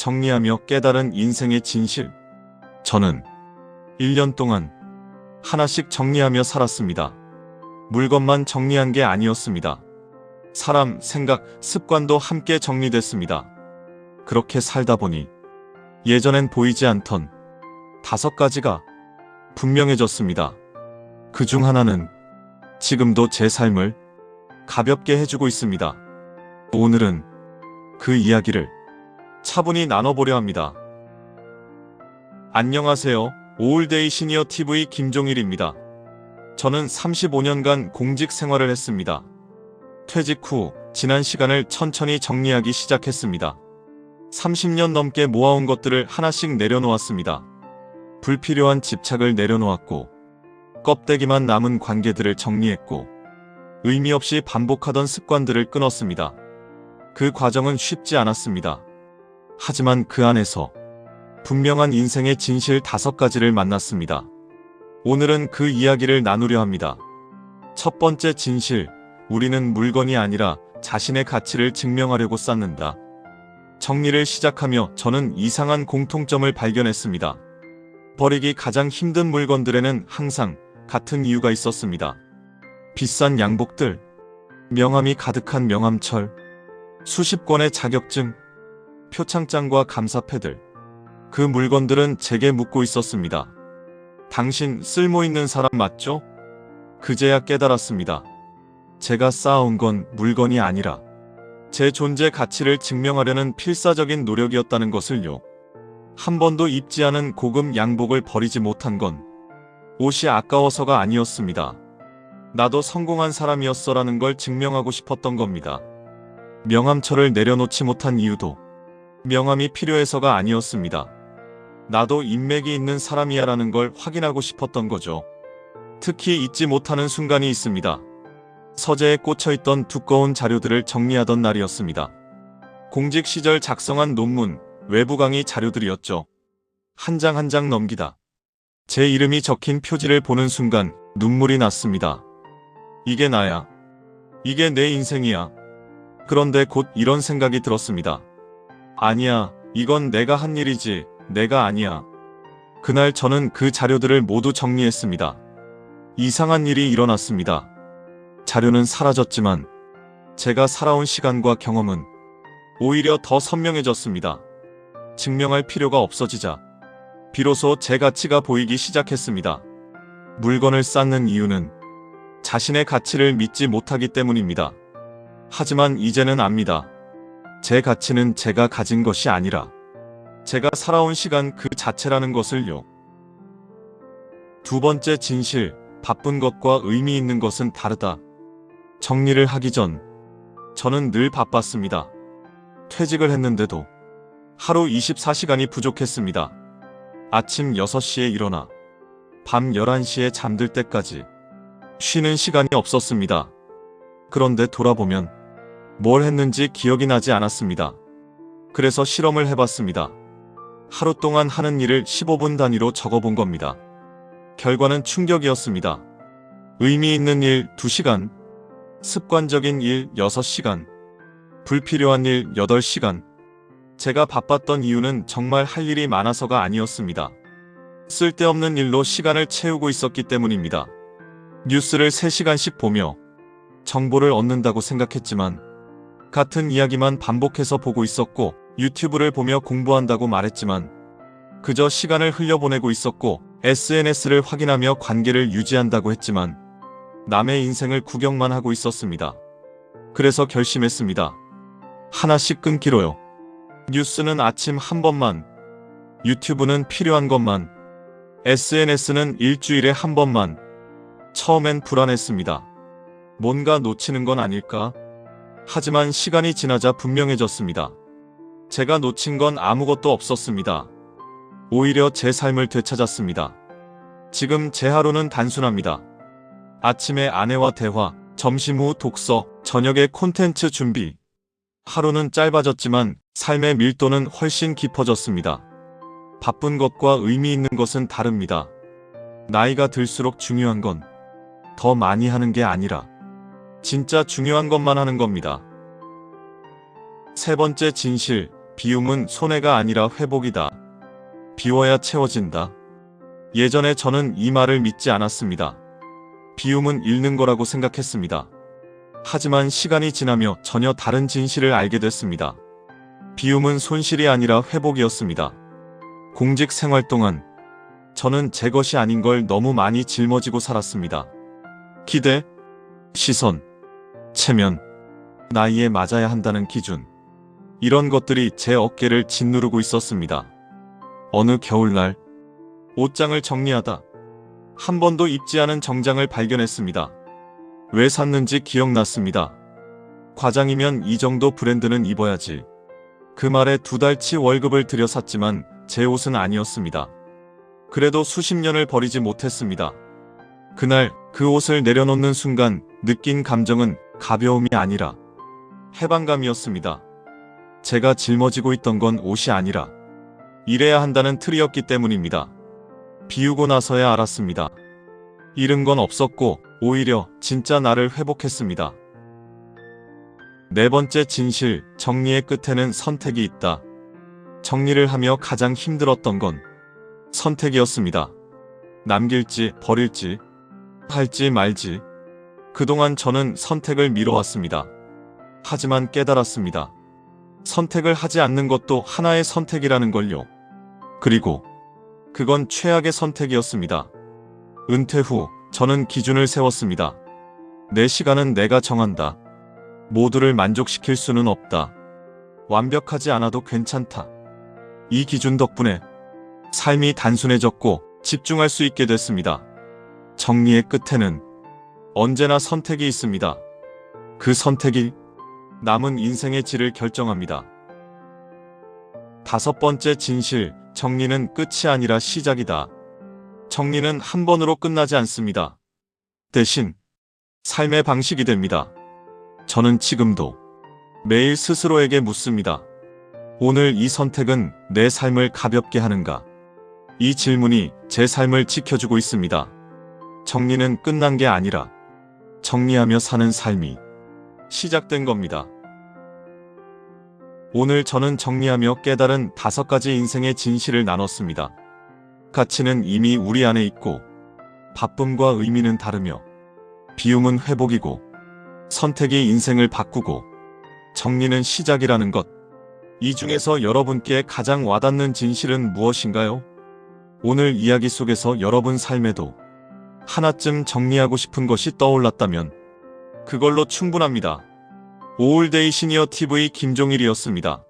정리하며 깨달은 인생의 진실. 저는 1년 동안 하나씩 정리하며 살았습니다. 물건만 정리한 게 아니었습니다. 사람, 생각, 습관도 함께 정리됐습니다. 그렇게 살다 보니 예전엔 보이지 않던 5가지가 분명해졌습니다. 그 중 하나는 지금도 제 삶을 가볍게 해주고 있습니다. 오늘은 그 이야기를 차분히 나눠보려 합니다. 안녕하세요. 올데이 시니어 TV 김종일입니다. 저는 35년간 공직 생활을 했습니다. 퇴직 후 지난 시간을 천천히 정리하기 시작했습니다. 30년 넘게 모아온 것들을 하나씩 내려놓았습니다. 불필요한 집착을 내려놓았고, 껍데기만 남은 관계들을 정리했고, 의미 없이 반복하던 습관들을 끊었습니다. 그 과정은 쉽지 않았습니다. 하지만 그 안에서 분명한 인생의 진실 5가지를 만났습니다. 오늘은 그 이야기를 나누려 합니다. 첫 번째 진실, 우리는 물건이 아니라 자신의 가치를 증명하려고 쌓는다. 정리를 시작하며 저는 이상한 공통점을 발견했습니다. 버리기 가장 힘든 물건들에는 항상 같은 이유가 있었습니다. 비싼 양복들, 명함이 가득한 명함철, 수십 권의 자격증, 표창장과 감사패들. 그 물건들은 제게 묻고 있었습니다. 당신 쓸모있는 사람 맞죠? 그제야 깨달았습니다. 제가 쌓아온 건 물건이 아니라 제 존재 가치를 증명하려는 필사적인 노력이었다는 것을요. 한 번도 입지 않은 고급 양복을 버리지 못한 건 옷이 아까워서가 아니었습니다. 나도 성공한 사람이었어라는 걸 증명하고 싶었던 겁니다. 명함철을 내려놓지 못한 이유도 명함이 필요해서가 아니었습니다. 나도 인맥이 있는 사람이야라는 걸 확인하고 싶었던 거죠. 특히 잊지 못하는 순간이 있습니다. 서재에 꽂혀있던 두꺼운 자료들을 정리하던 날이었습니다. 공직 시절 작성한 논문, 외부 강의 자료들이었죠. 한 장 한 장 넘기다 제 이름이 적힌 표지를 보는 순간 눈물이 났습니다. 이게 나야. 이게 내 인생이야. 그런데 곧 이런 생각이 들었습니다. 아니야, 이건 내가 한 일이지, 내가 아니야. 그날 저는 그 자료들을 모두 정리했습니다. 이상한 일이 일어났습니다. 자료는 사라졌지만 제가 살아온 시간과 경험은 오히려 더 선명해졌습니다. 증명할 필요가 없어지자 비로소 제 가치가 보이기 시작했습니다. 물건을 쌓는 이유는 자신의 가치를 믿지 못하기 때문입니다. 하지만 이제는 압니다. 제 가치는 제가 가진 것이 아니라 제가 살아온 시간 그 자체라는 것을요. 두 번째 진실, 바쁜 것과 의미 있는 것은 다르다. 정리를 하기 전 저는 늘 바빴습니다. 퇴직을 했는데도 하루 24시간이 부족했습니다. 아침 6시에 일어나 밤 11시에 잠들 때까지 쉬는 시간이 없었습니다. 그런데 돌아보면 뭘 했는지 기억이 나지 않았습니다. 그래서 실험을 해봤습니다. 하루 동안 하는 일을 15분 단위로 적어본 겁니다. 결과는 충격이었습니다. 의미 있는 일 2시간, 습관적인 일 6시간, 불필요한 일 8시간. 제가 바빴던 이유는 정말 할 일이 많아서가 아니었습니다. 쓸데없는 일로 시간을 채우고 있었기 때문입니다. 뉴스를 3시간씩 보며 정보를 얻는다고 생각했지만 같은 이야기만 반복해서 보고 있었고, 유튜브를 보며 공부한다고 말했지만 그저 시간을 흘려보내고 있었고, SNS를 확인하며 관계를 유지한다고 했지만 남의 인생을 구경만 하고 있었습니다. 그래서 결심했습니다. 하나씩 끊기로요. 뉴스는 아침 한 번만, 유튜브는 필요한 것만, SNS는 일주일에 한 번만. 처음엔 불안했습니다. 뭔가 놓치는 건 아닐까? 하지만 시간이 지나자 분명해졌습니다. 제가 놓친 건 아무것도 없었습니다. 오히려 제 삶을 되찾았습니다. 지금 제 하루는 단순합니다. 아침에 아내와 대화, 점심 후 독서, 저녁에 콘텐츠 준비. 하루는 짧아졌지만 삶의 밀도는 훨씬 깊어졌습니다. 바쁜 것과 의미 있는 것은 다릅니다. 나이가 들수록 중요한 건 더 많이 하는 게 아니라 진짜 중요한 것만 하는 겁니다. 세 번째 진실, 비움은 손해가 아니라 회복이다. 비워야 채워진다. 예전에 저는 이 말을 믿지 않았습니다. 비움은 잃는 거라고 생각했습니다. 하지만 시간이 지나며 전혀 다른 진실을 알게 됐습니다. 비움은 손실이 아니라 회복이었습니다. 공직 생활 동안 저는 제 것이 아닌 걸 너무 많이 짊어지고 살았습니다. 기대, 시선, 체면, 나이에 맞아야 한다는 기준, 이런 것들이 제 어깨를 짓누르고 있었습니다. 어느 겨울날 옷장을 정리하다 한 번도 입지 않은 정장을 발견했습니다. 왜 샀는지 기억났습니다. 과장이면 이 정도 브랜드는 입어야지. 그 말에 2달치 월급을 들여 샀지만 제 옷은 아니었습니다. 그래도 수십 년을 버리지 못했습니다. 그날 그 옷을 내려놓는 순간 느낀 감정은 가벼움이 아니라 해방감이었습니다. 제가 짊어지고 있던 건 옷이 아니라 일해야 한다는 틀이었기 때문입니다. 비우고 나서야 알았습니다. 잃은 건 없었고 오히려 진짜 나를 회복했습니다. 네 번째 진실, 정리의 끝에는 선택이 있다. 정리를 하며 가장 힘들었던 건 선택이었습니다. 남길지 버릴지 할지 말지. 그동안 저는 선택을 미뤄왔습니다. 하지만 깨달았습니다. 선택을 하지 않는 것도 하나의 선택이라는 걸요. 그리고 그건 최악의 선택이었습니다. 은퇴 후 저는 기준을 세웠습니다. 내 시간은 내가 정한다. 모두를 만족시킬 수는 없다. 완벽하지 않아도 괜찮다. 이 기준 덕분에 삶이 단순해졌고 집중할 수 있게 됐습니다. 정리의 끝에는 언제나 선택이 있습니다. 그 선택이 남은 인생의 질을 결정합니다. 5번째 진실, 정리는 끝이 아니라 시작이다. 정리는 한 번으로 끝나지 않습니다. 대신 삶의 방식이 됩니다. 저는 지금도 매일 스스로에게 묻습니다. 오늘 이 선택은 내 삶을 가볍게 하는가? 이 질문이 제 삶을 지켜주고 있습니다. 정리는 끝난 게 아니라 정리하며 사는 삶이 시작된 겁니다. 오늘 저는 정리하며 깨달은 5가지 인생의 진실을 나눴습니다. 가치는 이미 우리 안에 있고, 바쁨과 의미는 다르며, 비움은 회복이고, 선택이 인생을 바꾸고, 정리는 시작이라는 것. 이 중에서 여러분께 가장 와닿는 진실은 무엇인가요? 오늘 이야기 속에서 여러분 삶에도 하나쯤 정리하고 싶은 것이 떠올랐다면 그걸로 충분합니다. 올데이 시니어 TV 김종일이었습니다.